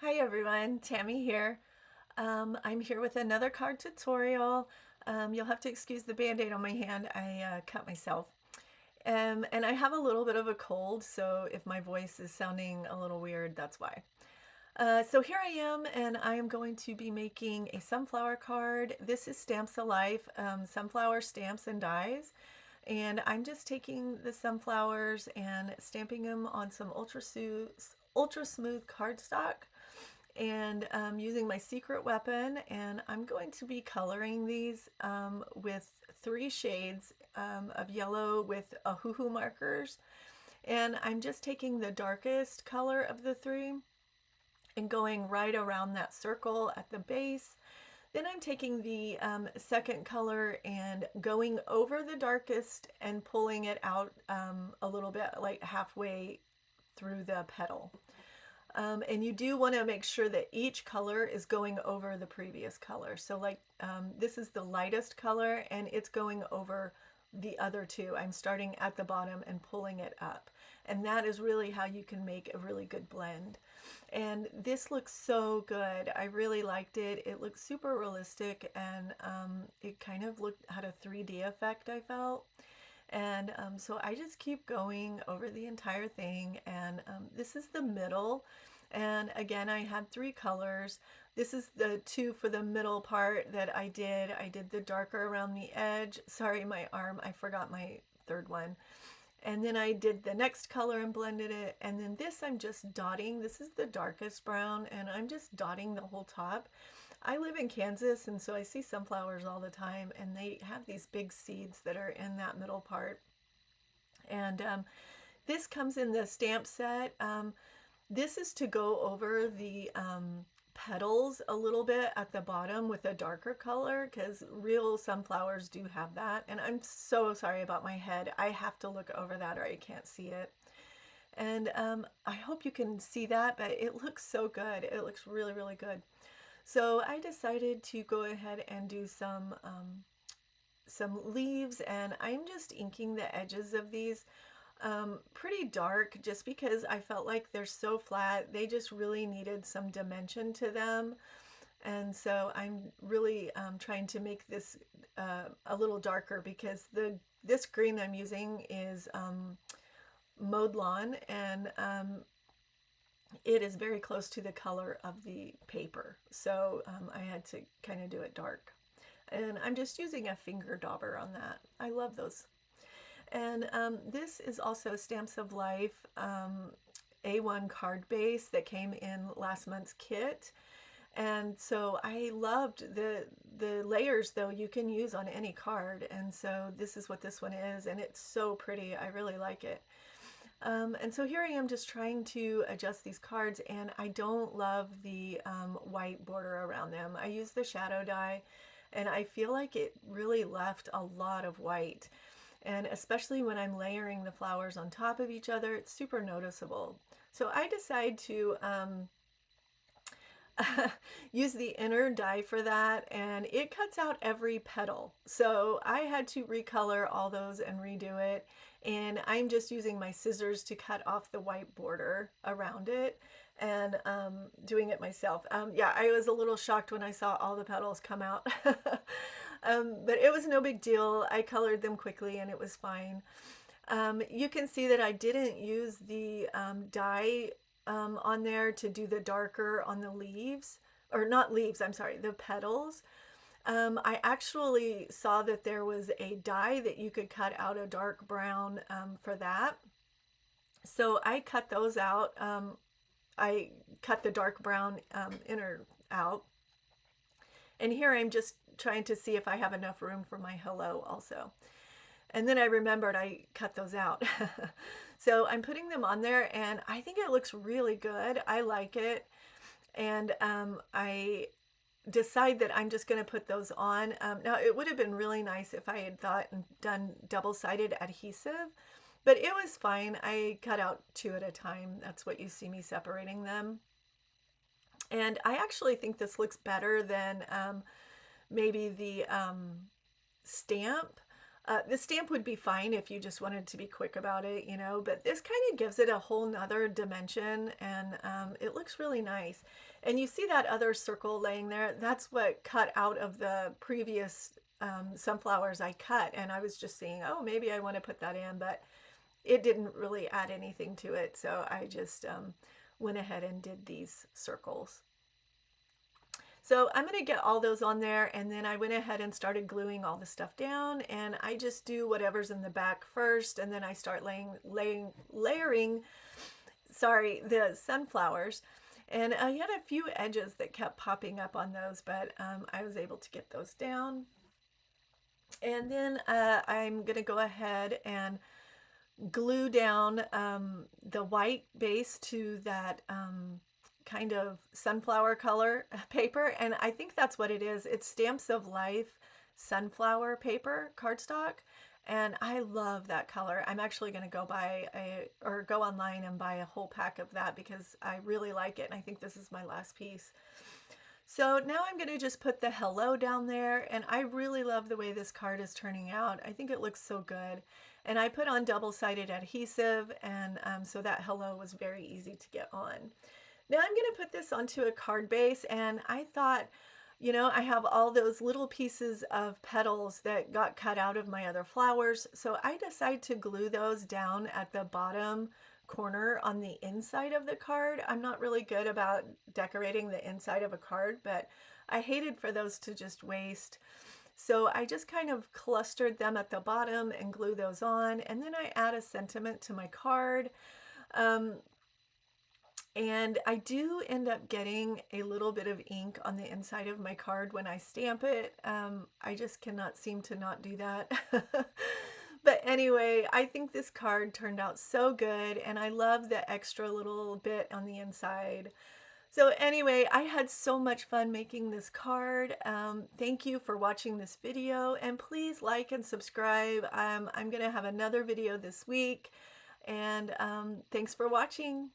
Hi everyone, Tammy here. I'm here with another card tutorial. You'll have to excuse the band-aid on my hand. I cut myself. And I have a little bit of a cold, so if my voice is sounding a little weird, that's why. So here I am, and I am going to be making a sunflower card. This is Stamps of Life, sunflower stamps and dies. And I'm just taking the sunflowers and stamping them on some ultra smooth cardstock and using my secret weapon, and I'm going to be coloring these with three shades of yellow with Ohuhu markers, and I'm just taking the darkest color of the three and going right around that circle at the base. Then I'm taking the second color and going over the darkest and pulling it out a little bit, like halfway through the petal. And you do want to make sure that each color is going over the previous color. So like this is the lightest color and it's going over the other two. I'm starting at the bottom and pulling it up. And that is really how you can make a really good blend. And this looks so good. I really liked it. It looks super realistic, and it kind of had a 3D effect, I felt. And so I just keep going over the entire thing, and this is the middle. And again, I had three colors. This is the two for the middle part that I did. I did the darker around the edge. Sorry, my arm, I forgot my third one. And then I did the next color and blended it. And then this I'm just dotting. This is the darkest brown, and I'm just dotting the whole top. I live in Kansas, and so I see sunflowers all the time, and they have these big seeds that are in that middle part. And this comes in the stamp set. This is to go over the petals a little bit at the bottom with a darker color, because real sunflowers do have that. And I'm so sorry about my head. I have to look over that or I can't see it. And I hope you can see that, but it looks so good. It looks really, really good. So I decided to go ahead and do some leaves, and I'm just inking the edges of these pretty dark, just because I felt like they're so flat. They just really needed some dimension to them. And so I'm really trying to make this a little darker, because this green I'm using is mowed lawn, and it is very close to the color of the paper. So I had to kind of do it dark. And I'm just using a finger dauber on that. I love those. And this is also Stamps of Life A1 card base that came in last month's kit. And so I loved the layers, though you can use on any card. And so this is what this one is, and it's so pretty. I really like it. And so here I am just trying to adjust these cards, and I don't love the white border around them. I use the shadow die, and I feel like it really left a lot of white. And especially when I'm layering the flowers on top of each other, it's super noticeable. So I decide to use the inner die for that, and it cuts out every petal. So I had to recolor all those and redo it. And I'm just using my scissors to cut off the white border around it, and doing it myself. Yeah, I was a little shocked when I saw all the petals come out. But it was no big deal. I colored them quickly and it was fine. You can see that I didn't use the dye on there to do the darker on the leaves, or not leaves, I'm sorry, the petals. I actually saw that there was a dye that you could cut out a dark brown for that. So I cut those out. I cut the dark brown inner out. And here I'm just trying to see if I have enough room for my hello also. And then I remembered I cut those out. So I'm putting them on there, and I think it looks really good. I like it. And I decide that I'm just going to put those on. Now, it would have been really nice if I had thought and done double-sided adhesive, but it was fine. I cut out two at a time. That's what you see me separating them. And I actually think this looks better than maybe the stamp. The stamp would be fine if you just wanted to be quick about it, you know, but this kind of gives it a whole nother dimension, and it looks really nice. And you see that other circle laying there? That's what cut out of the previous sunflowers I cut, and I was just saying, oh, maybe I want to put that in, but it didn't really add anything to it, so I just went ahead and did these circles. So I'm going to get all those on there, and then I went ahead and started gluing all the stuff down, and I just do whatever's in the back first, and then I start layering, sorry, the sunflowers. And I had a few edges that kept popping up on those, but I was able to get those down. And then I'm going to go ahead and glue down the white base to that kind of sunflower color paper, and I think that's what it is. It's Stamps of Life sunflower paper cardstock, and I love that color. I'm actually going to go go online and buy a whole pack of that because I really like it, and I think this is my last piece. So now I'm going to just put the hello down there, and I really love the way this card is turning out. I think it looks so good. And I put on double-sided adhesive, and so that hello was very easy to get on. Now I'm going to put this onto a card base, and I thought, you know, I have all those little pieces of petals that got cut out of my other flowers, so I decided to glue those down at the bottom corner on the inside of the card. I'm not really good about decorating the inside of a card, but I hated for those to just waste. So I just kind of clustered them at the bottom and glue those on, and then I add a sentiment to my card. And I do end up getting a little bit of ink on the inside of my card when I stamp it. I just cannot seem to not do that. But anyway, I think this card turned out so good, and I love the extra little bit on the inside. So anyway, I had so much fun making this card. Thank you for watching this video, and please like and subscribe. I'm going to have another video this week, and thanks for watching.